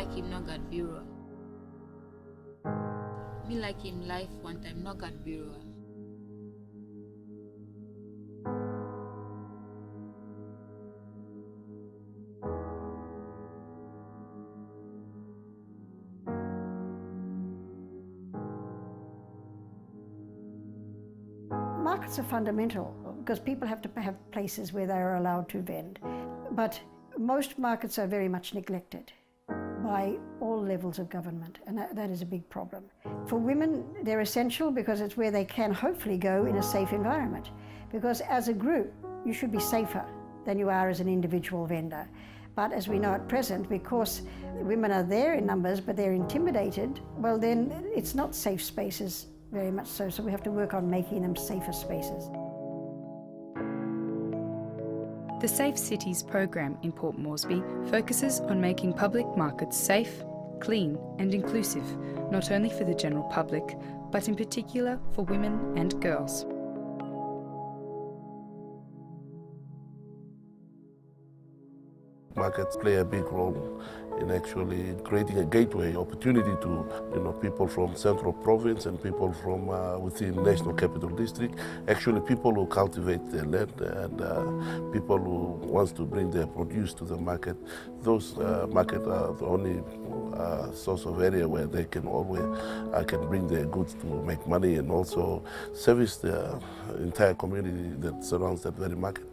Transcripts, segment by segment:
like him no got bureau. Me like him life one time no got bureau. Markets are fundamental because people have to have places where they are allowed to vend. But most markets are very much neglected by all levels of government, and that is a big problem. For women, they're essential because it's where they can hopefully go in a safe environment. Because as a group, you should be safer than you are as an individual vendor. But as we know at present, because women are there in numbers, but they're intimidated, well then it's not safe spaces very much so. So we have to work on making them safer spaces. The Safe Cities program in Port Moresby focuses on making public markets safe, clean and inclusive, not only for the general public, but in particular for women and girls. Markets play a big role in actually creating a gateway opportunity to people from Central Province and people from within National Capital District, actually people who cultivate their land and people who wants to bring their produce to the market. Those markets are the only source of area where they can always can bring their goods to make money and also service the entire community that surrounds that very market.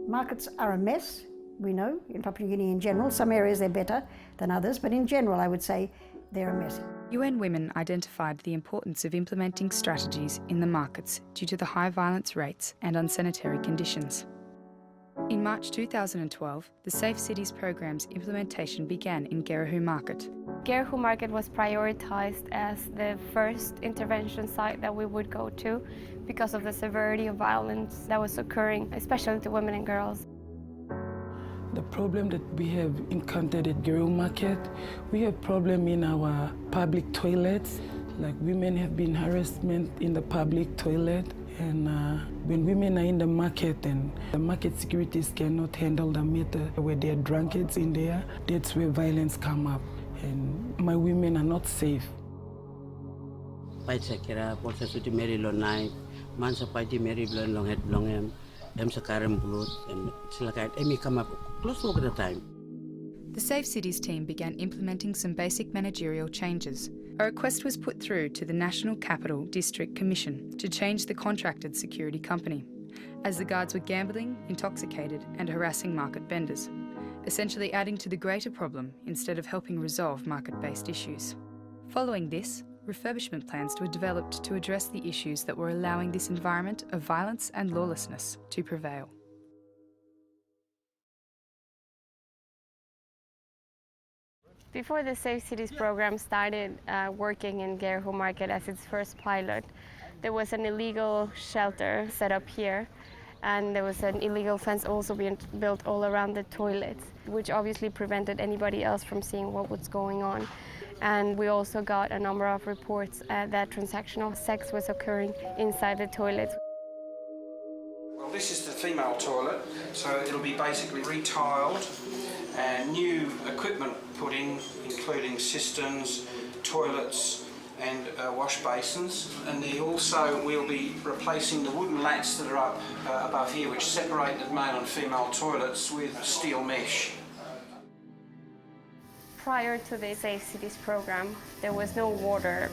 Markets are a mess, we know, in Papua New Guinea in general. Some areas they're better than others, but in general I would say they're a mess. UN Women identified the importance of implementing strategies in the markets due to the high violence rates and unsanitary conditions. In March 2012, the Safe Cities program's implementation began in Gerahu Market. Gerahu Market was prioritised as the first intervention site that we would go to because of the severity of violence that was occurring, especially to women and girls. The problem that we have encountered at Gerahu Market, we have problem in our public toilets. Like women have been harassment in the public toilet. And when women are in the market and the market securities cannot handle the matter, where there are drunkards in there, that's where violence come up. And my women are not safe. The Safe Cities team began implementing some basic managerial changes. A request was put through to the National Capital District Commission to change the contracted security company, as the guards were gambling, intoxicated and harassing market vendors, essentially adding to the greater problem instead of helping resolve market-based issues. Following this, refurbishment plans were developed to address the issues that were allowing this environment of violence and lawlessness to prevail. Before the Safe Cities program started working in Gerahu Market as its first pilot, there was an illegal shelter set up here, and there was an illegal fence also being built all around the toilets, which obviously prevented anybody else from seeing what was going on. And we also got a number of reports that transactional sex was occurring inside the toilets. Well, this is the female toilet, so it'll be basically retiled and new equipment put in, including cisterns, toilets and wash basins. And we'll be replacing the wooden lats that are up above here, which separate the male and female toilets, with steel mesh. Prior to the Safe Cities program, there was no water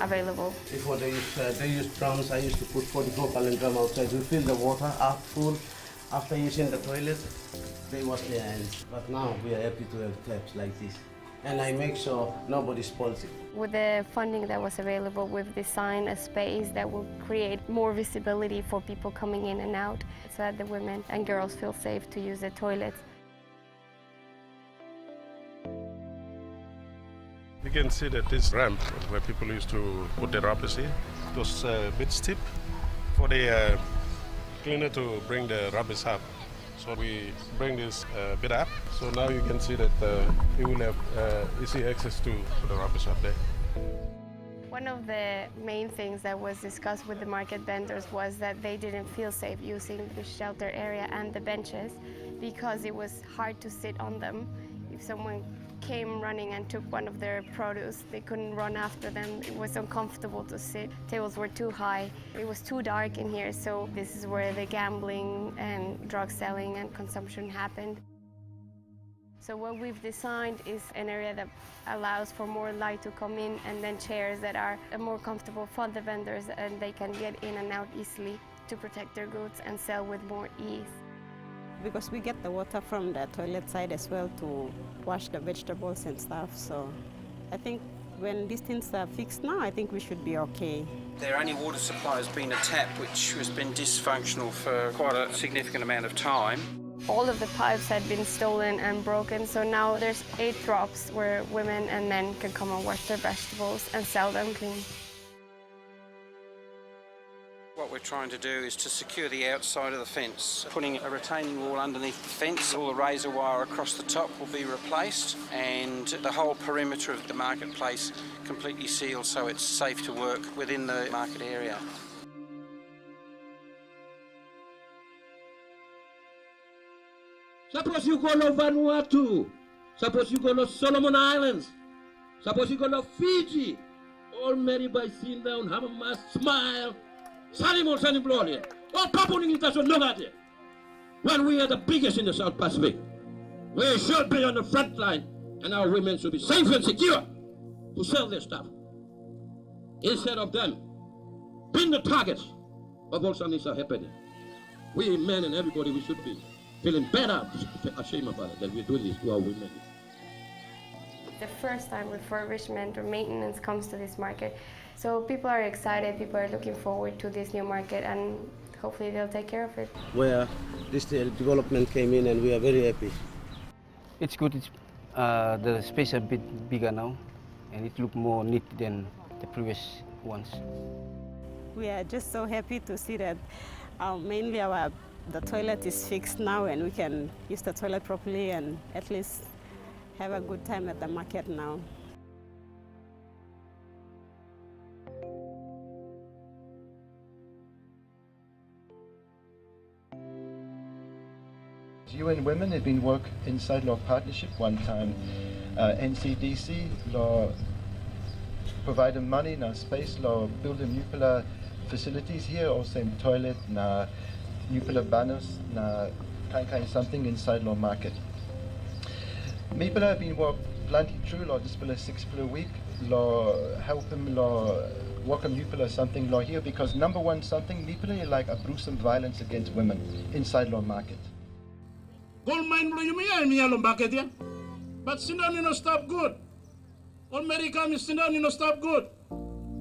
available. Before they used drums, I used to put 44 gallon drum outside to fill the water up full. After using the toilet, they wash their hands. But now we are happy to have taps like this. And I make sure nobody spoils it. With the funding that was available, we've designed a space that will create more visibility for people coming in and out, so that the women and girls feel safe to use the toilets. You can see that this ramp where people used to put their rubbish here, it was a bit steep for the cleaner to bring the rubbish up. So we bring this bit up, so now you can see that you will have easy access to the rubbish up there. One of the main things that was discussed with the market vendors was that they didn't feel safe using the shelter area and the benches because it was hard to sit on them. if someone came running and took one of their produce, they couldn't run after them. It was uncomfortable to sit. Tables were too high. It was too dark in here, so this is where the gambling and drug selling and consumption happened. So what we've designed is an area that allows for more light to come in, and then chairs that are more comfortable for the vendors and they can get in and out easily to protect their goods and sell with more ease. Because we get the water from the toilet side as well to wash the vegetables and stuff. So I think when these things are fixed now, I think we should be okay. Their only water supply has been a tap which has been dysfunctional for quite a significant amount of time. All of the pipes had been stolen and broken, so now there's 8 drops where women and men can come and wash their vegetables and sell them clean. What we're trying to do is to secure the outside of the fence, putting a retaining wall underneath the fence. All the razor wire across the top will be replaced and the whole perimeter of the marketplace completely sealed so it's safe to work within the market area. Suppose you go to Vanuatu, suppose you go to Solomon Islands, suppose you go to Fiji, all married by sitting down, have a mask, smile, Salimon Saniblonia, all Papua New Guinea Nogate. When we are the biggest in the South Pacific, we should be on the front line and our women should be safe and secure to sell their stuff. Instead of them being the targets of all something that happening. We men and everybody, we should be feeling better, ashamed about it, that we're doing this to our women. The first time refurbishment or maintenance comes to this market. So people are excited, people are looking forward to this new market, and hopefully they'll take care of it. Where this development came in and we are very happy. It's good, the space is a bit bigger now and it looks more neat than the previous ones. We are just so happy to see that mainly the toilet is fixed now and we can use the toilet properly and at least have a good time at the market now. UN Women have been work inside law partnership one time. NCDC law provided money na space law building nuclear facilities here, also in toilet na nuclear banners na kind something inside law market. People have been work plenty true law just below 6 per week law help them law work on nuclear something law here because number one something people like a gruesome violence against women inside law market. Gold mine blow you me alone market here. But sit down, you know, stop good. All American is sit down, you know, stop good.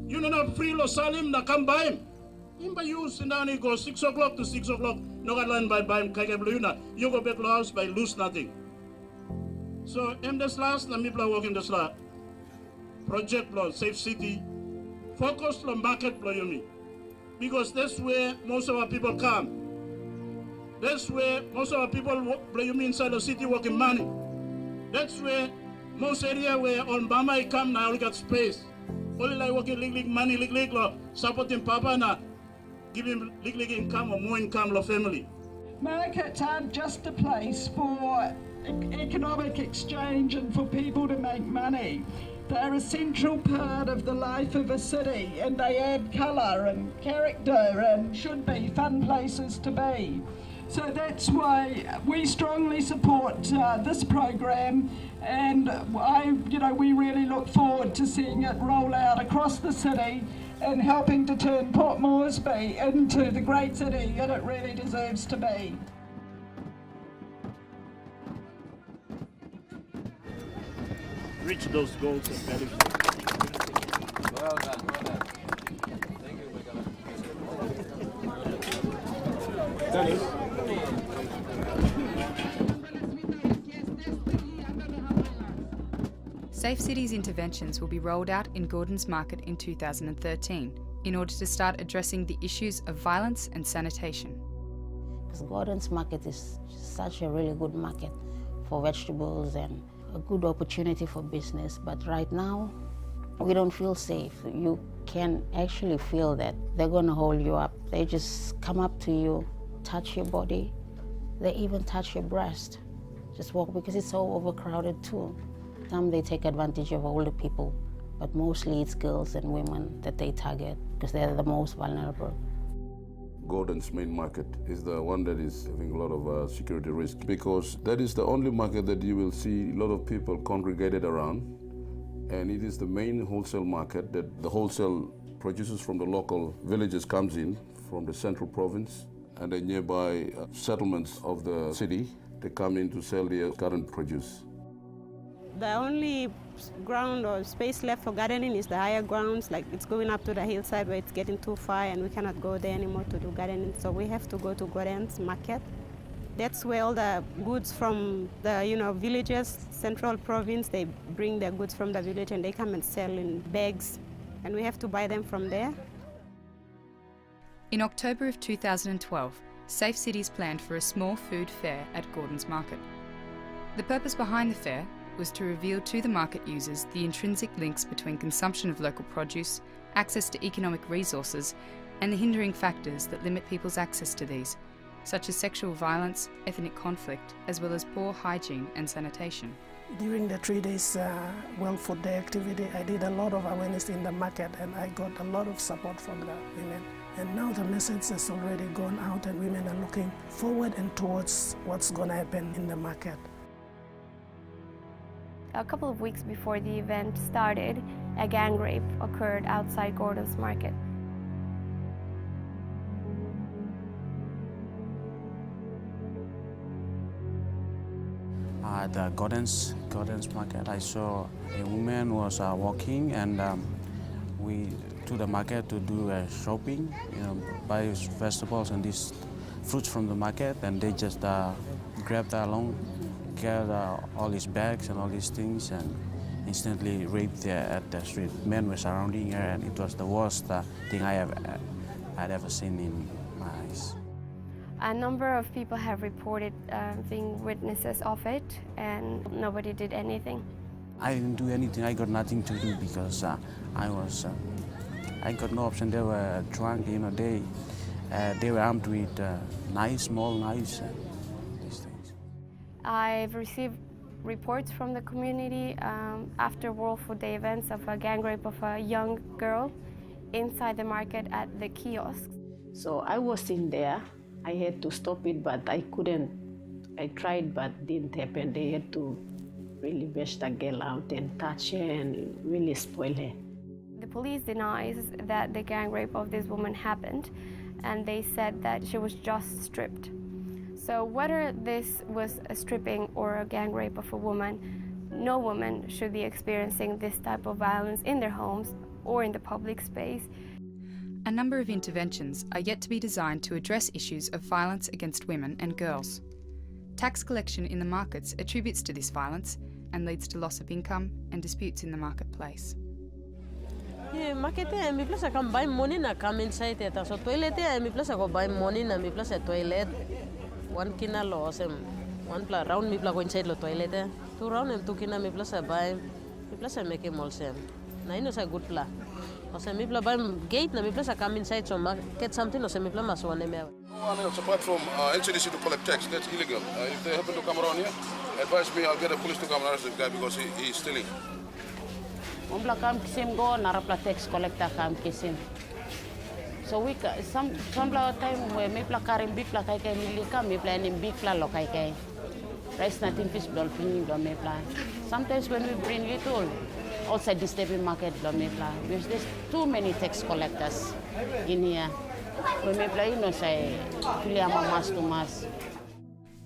You know, not free lo salim na come by him. Him by you sit down, he go 6 o'clock to 6 o'clock. No got land by him, kaya blue you na. You go back to house by lose nothing. So in this last, na me blow work in this last. Project blow, safe city. Focus on market blow you me. Because that's where most of our people come. That's where most of our people blow you me inside the city working money. That's where most area where on Bama come now we got space. Only like working lig money lig lo supporting Papa na giving lig income or more income lo family. Markets aren't just a place for economic exchange and for people to make money. They're a central part of the life of a city and they add colour and character and should be fun places to be. So that's why we strongly support this program, and we really look forward to seeing it roll out across the city and helping to turn Port Moresby into the great city that it really deserves to be. Reach those goals and values. Well done, well done. Thank you, Danny. Safe Cities interventions will be rolled out in Gordon's Market in 2013 in order to start addressing the issues of violence and sanitation. Because Gordon's Market is such a really good market for vegetables and a good opportunity for business, but right now we don't feel safe. You can actually feel that they're going to hold you up. They just come up to you, touch your body, they even touch your breast, just walk because it's so overcrowded too. Some they take advantage of older people, but mostly it's girls and women that they target because they're the most vulnerable. Gordon's main market is the one that is having a lot of security risk, because that is the only market that you will see a lot of people congregated around, and it is the main wholesale market that the wholesale producers from the local villages comes in from the central province and the nearby settlements of the city. They come in to sell their current produce. The only ground or space left for gardening is the higher grounds, like it's going up to the hillside where it's getting too far and we cannot go there anymore to do gardening. So we have to go to Gordon's market. That's where all the goods from the villages, central province, they bring their goods from the village and they come and sell in bags, and we have to buy them from there. In October of 2012, Safe Cities planned for a small food fair at Gordon's Market. The purpose behind the fair was to reveal to the market users the intrinsic links between consumption of local produce, access to economic resources, and the hindering factors that limit people's access to these, such as sexual violence, ethnic conflict, as well as poor hygiene and sanitation. During the 3 days World Food Day activity, I did a lot of awareness in the market and I got a lot of support from the women. And now the message has already gone out and women are looking forward and towards what's going to happen in the market. A couple of weeks before the event started, a gang rape occurred outside Gordon's Market. At Gordon's Market, I saw a woman was walking, and we to the market to do shopping, buy vegetables and these fruits from the market, and they just grabbed along, get all these bags and all these things, and instantly raped her at the street. Men were surrounding her, and it was the worst thing I'd ever seen in my eyes. A number of people have reported being witnesses of it, and nobody did anything. I didn't do anything. I got nothing to do because I got no option. They were drunk, they were armed with knives, small knives, and these things. I've received reports from the community after World Food Day events of a gang rape of a young girl inside the market at the kiosks. So I was in there. I had to stop it, but I couldn't. I tried, but didn't happen. They had to really bash the girl out and touch her and really spoil her. The police denies that the gang rape of this woman happened, and they said that she was just stripped. So whether this was a stripping or a gang rape of a woman, no woman should be experiencing this type of violence in their homes or in the public space. A number of interventions are yet to be designed to address issues of violence against women and girls. Tax collection in the markets attributes to this violence and leads to loss of income and disputes in the marketplace. Yeah, market mi place I can buy money na come inside it. So toilet mi place I go buy money na mi place toilet. One kina lo sem one pla round mi place go inside lo toilet. Two round em two kina mi place buy mi place make em all sem. Na ino sa good pla. Ose mi place buy gate na mi place come inside so get something ose mi place mas one me. No one else apart from NCDC to collect tax. That's illegal. If they happen to come around here, advise me. I'll get the police to come and arrest the guy because he's stealing. Umbla kam kisim go narapla tax collector kam kisim. So we some time we me pla karim big pla kai kai milika me pla in big pla lo kai kai. Rice nothing fish ball bring do me pla. Sometimes when we bring little outside this stepping market do me pla. Because there's too many tax collectors in here. We me pla say kuliama mas to mas.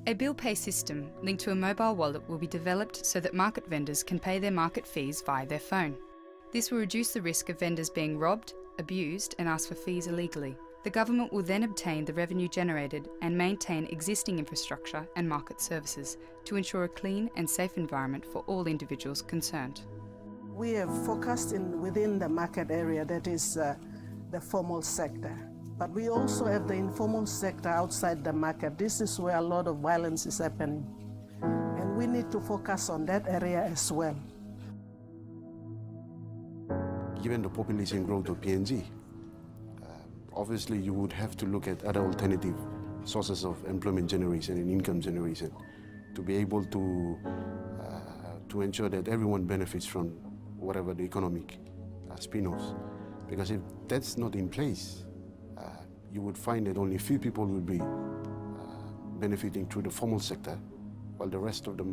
A bill pay system linked to a mobile wallet will be developed so that market vendors can pay their market fees via their phone. This will reduce the risk of vendors being robbed, abused and asked for fees illegally. The government will then obtain the revenue generated and maintain existing infrastructure and market services to ensure a clean and safe environment for all individuals concerned. We have focused within the market area, that is the formal sector. But we also have the informal sector outside the market. This is where a lot of violence is happening. And we need to focus on that area as well. Given the population growth of PNG, obviously you would have to look at other alternative sources of employment generation and income generation. to be able to ensure that everyone benefits from whatever the economic spin-offs. Because if that's not in place, you would find that only few people will be benefiting through the formal sector, while the rest of the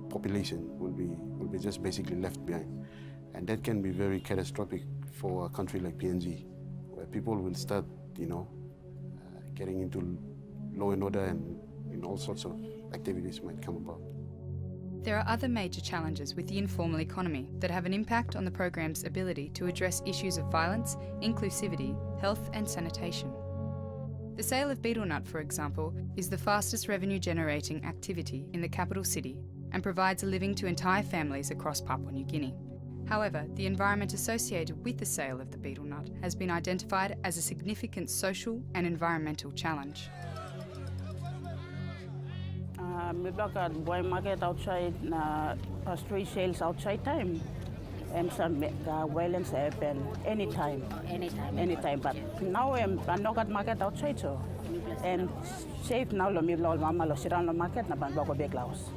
population will be just basically left behind. And that can be very catastrophic for a country like PNG, where people will start, getting into law and order and all sorts of activities might come about. There are other major challenges with the informal economy that have an impact on the program's ability to address issues of violence, inclusivity, health and sanitation. The sale of betel nut, for example, is the fastest revenue-generating activity in the capital city and provides a living to entire families across Papua New Guinea. However, the environment associated with the sale of the betel nut has been identified as a significant social and environmental challenge. We block at boy market outside, street sales outside time, and some violence happen anytime. Anytime. But now I'm not at market outside so, and safe now lo mama lo sirang lo market na ban bag laos.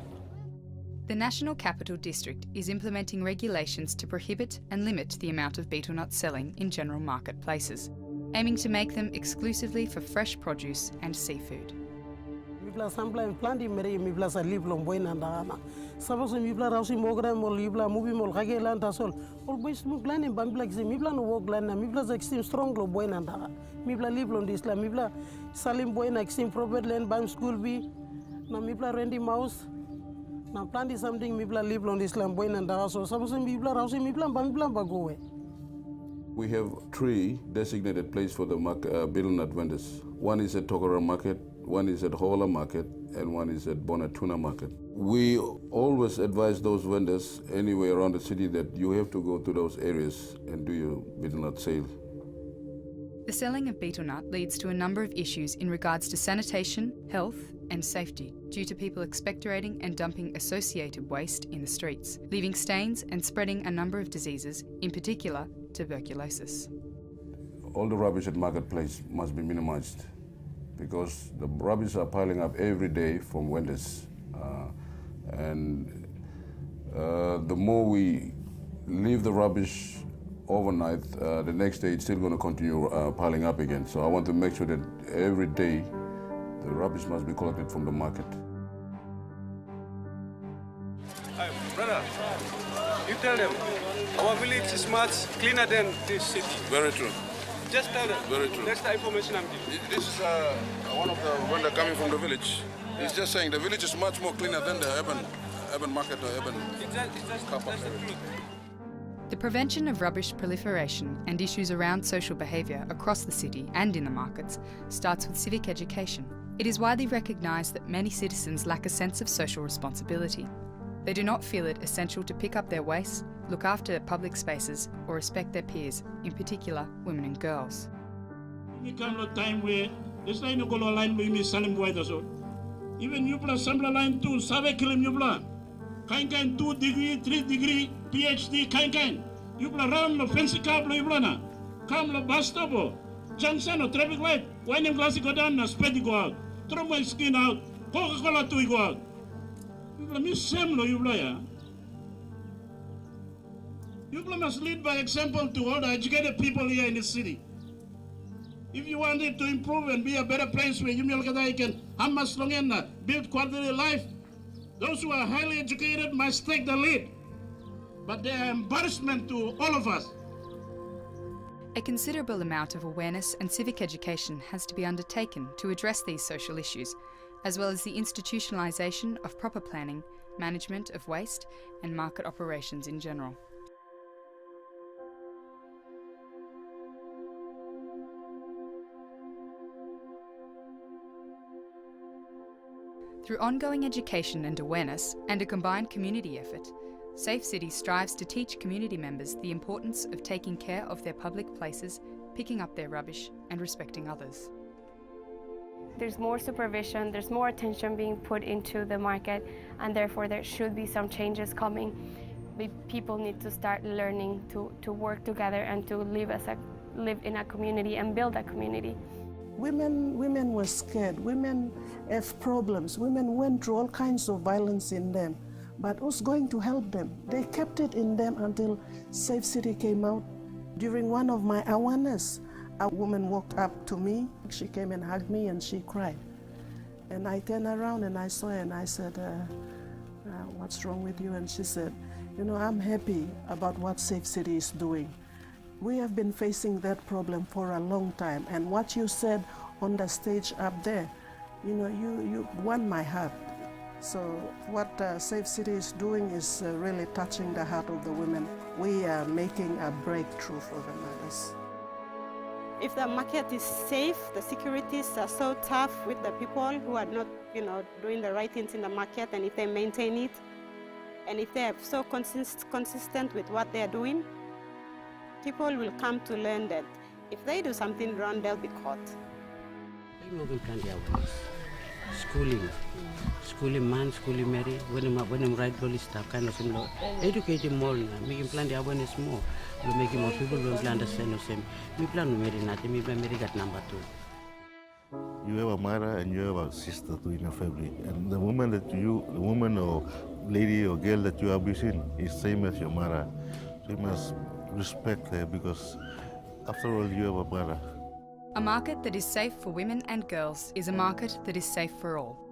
The National Capital District is implementing regulations to prohibit and limit the amount of betel nut selling in general marketplaces, aiming to make them exclusively for fresh produce and seafood. Mibla sampla planti mere mibla sa live long boy nanda na sabos mibla rausi mogra mol mibla movie mol kage lan tasol ol boys mibla ne bambla xe mibla no wog lan na mibla za extreme strong lo boy nanda mibla live long dis la mibla salim boy na extreme prophet len bam school bi na mibla rendi mouse na planti something mibla live long dis la boy nanda so sabos mibla rausi mibla bambla bagowe. We have 3 designated places for the betel nut vendors. One is at Tokora Market, one is at Hola Market, and one is at Bonatuna Market. We always advise those vendors anywhere around the city that you have to go to those areas and do your betel nut sale. The selling of betel nut leads to a number of issues in regards to sanitation, health and safety due to people expectorating and dumping associated waste in the streets, leaving stains and spreading a number of diseases, in particular tuberculosis. All the rubbish at marketplace must be minimized because the rubbish are piling up every day from vendors. The more we leave the rubbish overnight, the next day it's still going to continue piling up again. So I want to make sure that every day the rubbish must be collected from the market. Hi, brother, you tell them our village is much cleaner than this city. Very true. Just tell them. Very true. That's the information I'm giving. This is one of the vendors coming from the village. He's just saying the village is much more cleaner than the urban market or urban car park. The prevention of rubbish proliferation and issues around social behaviour across the city and in the markets starts with civic education. It is widely recognised that many citizens lack a sense of social responsibility. They do not feel it essential to pick up their waste, look after public spaces or respect their peers, in particular women and girls. We come to a time where this line go line with me salim boy so. Even you plus sample line 2, save kilim you plus. Kind 2 degree, 3 degree, PhD kind. You plus round the fancy car you plus na. Come the bus stop junction or traffic light. When the glass go down, na speed go out. Throw my skin out. Coca-Cola to go out. You plus me same lo you plus ya. You must lead by example to all the educated people here in the city. If you want it to improve and be a better place where you can build quality life, those who are highly educated must take the lead. But they are embarrassment to all of us. A considerable amount of awareness and civic education has to be undertaken to address these social issues, as well as the institutionalisation of proper planning, management of waste and market operations in general. Through ongoing education and awareness and a combined community effort, Safe Cities strives to teach community members the importance of taking care of their public places, picking up their rubbish and respecting others. There's more supervision, there's more attention being put into the market, and therefore there should be some changes coming. People need to start learning to work together and to live in a community and build a community. Women were scared. Women have problems. Women went through all kinds of violence in them. But who's going to help them? They kept it in them until Safe City came out. During one of my awareness, a woman walked up to me. She came and hugged me and she cried. And I turned around and I saw her and I said, what's wrong with you? And she said, you know, I'm happy about what Safe City is doing. We have been facing that problem for a long time. And what you said on the stage up there, you know, you won my heart. So what Safe City is doing is really touching the heart of the women. We are making a breakthrough for the mothers. If the market is safe, the securities are so tough with the people who are not, you know, doing the right things in the market, and if they maintain it, and if they are so consistent with what they are doing, people will come to learn that if they do something wrong, they'll be caught. Schooling man, schooling Mary, when I'm right police stuff kind of thing. Educate him more, make him plan the awareness more. We make him more people will understand the same. We plan to marry nothing, we plan marry got number 2. You have a mother and you have a sister too in your family. And the woman or lady or girl that you are abusing is same as your mother. So you must respect her because after all you have a mother. A market that is safe for women and girls is a market that is safe for all.